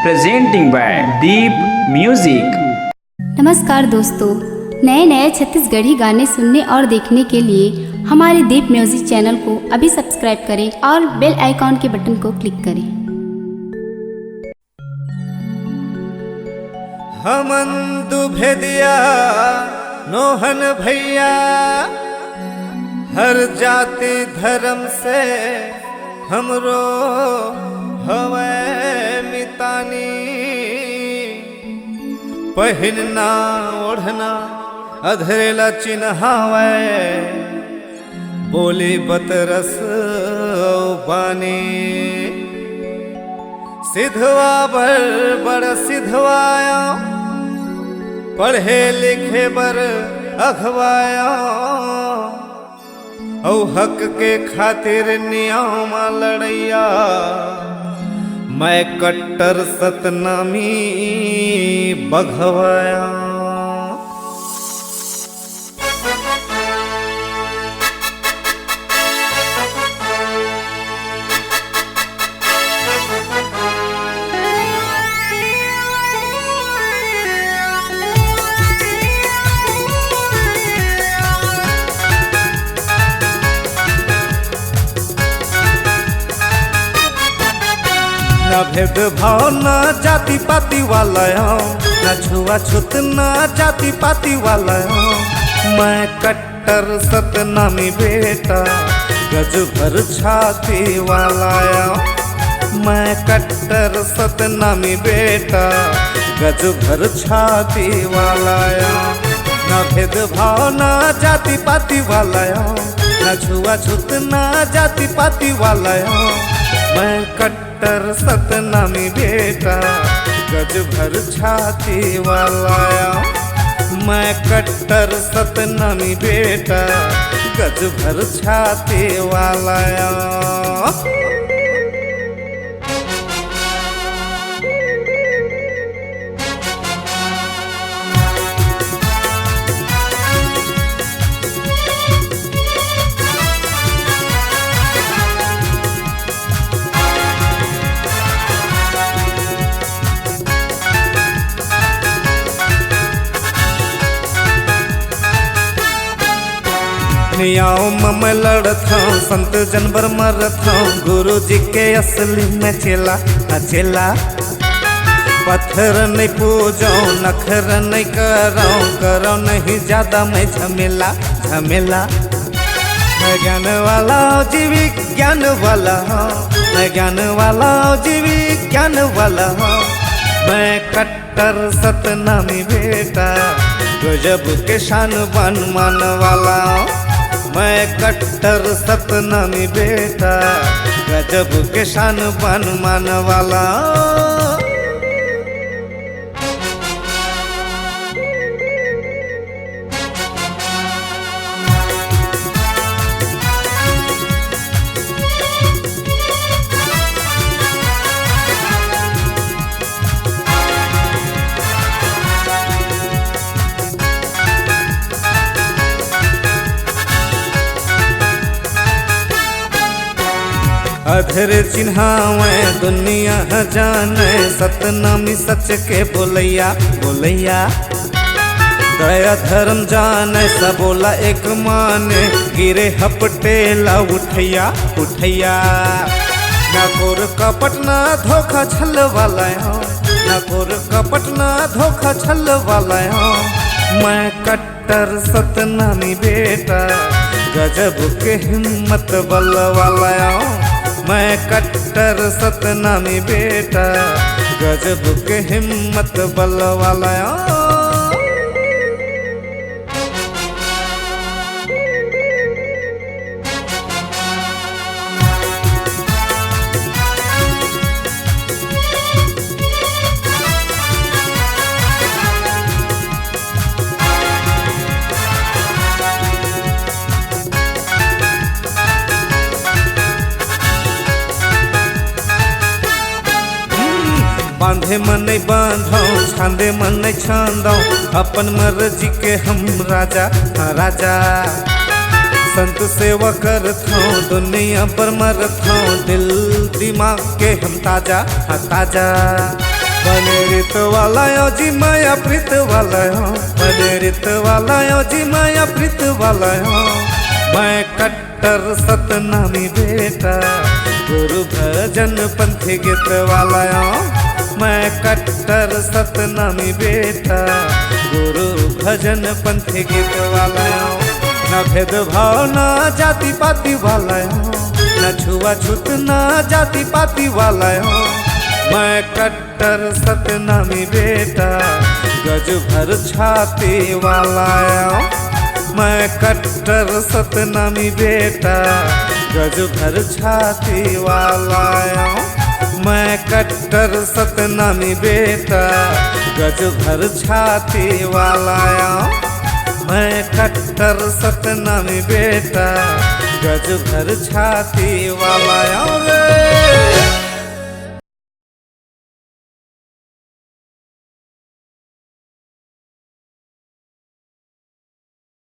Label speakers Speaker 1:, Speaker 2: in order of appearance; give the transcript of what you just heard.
Speaker 1: presenting by Deep Music।
Speaker 2: नमस्कार दोस्तों, नए नए छत्तीसगढ़ी गाने सुनने और देखने के लिए हमारे दीप म्यूजिक चैनल को अभी सब्सक्राइब करें और बेल आइकॉन के बटन को क्लिक करें।
Speaker 3: हमंदु भेदिया नोहन भैया हर जाति धर्म से हमरो हवे मितानी पहिनना ओढ़ना अधरेला चिन्हावे बोली बतरस बानी सिधवा बर बड़ सिधवाया पढ़े लिखे बर अखवाया औ हक के खातिर नियम लड़ैया मैं कट्टर सतनामी बघवाया। ना भेदभाव ना जाति पाति वाला ना छुआछूत ना जाति पाति वाला मैं कट्टर सतनामी बेटा गज भर छाती वाला मैं कट्टर सतनामी बेटा गज भर छाती वाला ना भेदभाव ना जाति पाति वाला ना छुआछूत ना जाति पाति वाला मैं कट्टर सतनामी बेटा गज भर छाती वाला मैं कट्टर सतनामी बेटा गज भर छाती वाला। नियाओ मम लड़ता संत जनबर मरता गुरु जी के असली में चेला चेला पत्थर नहीं पूजो नखर नहीं करो नहीं ज्यादा मैं झमेला झमेला मैं ज्ञान वाला जीवी ज्ञान वाला मैं ज्ञान वाला जीवी ज्ञान वाला मैं कट्टर सतनामी बेटा गजब के शान बन मान वाला मैं कट्टर सतनामी बेटा गजब के शान बन मान वाला। अधर चिन्हावे दुनिया जाने सतनामी सच के बोलैया बोलैया दया धर्म जाने सब बोला एक माने गिरे हपटेला उठैया उठैया ना कोर कपट ना धोखा छल वाला ना कोर कपट ना धोखा छल वाला मैं कट्टर सतनामी बेटा गजब के हिम्मत बल वाला मैं कट्टर सतनामी बेटा गजब के हिम्मत बल वाला। बांधे मन नहीं बांधो छांदे मन नहीं छांदो अपन मर्जी के हम राजा राजा संत सेवा करथो दुनिया पर मरथो दिल दिमाग के हम ताजा ताजा बने रित वाला यो जी माया प्रीत वाला हो, बने रित वाला यो जी माया प्रीत वाला हो। मैं कट्टर सतनामी बेटा, गुरु भजन पंथ गीत वाला हो। मैं कट्टर सतनामी बेटा, गुरु भजन पंथ गीत वाला हो। न भेदभाव न जाति पाति वाला हो, न छुआछूत न जाति पाति वाला हो। मैं कट्टर सतनामी बेटा, गज भर छाती वाला हो। मैं कट्टर सतनामी बेटा, गज भर छाती वाला हो। मैं कट्टर सतनामी बेटा, गज भर छाती वाला हो। मैं कट्टर सतनामी बेटा, गज भर छाती वाला हो।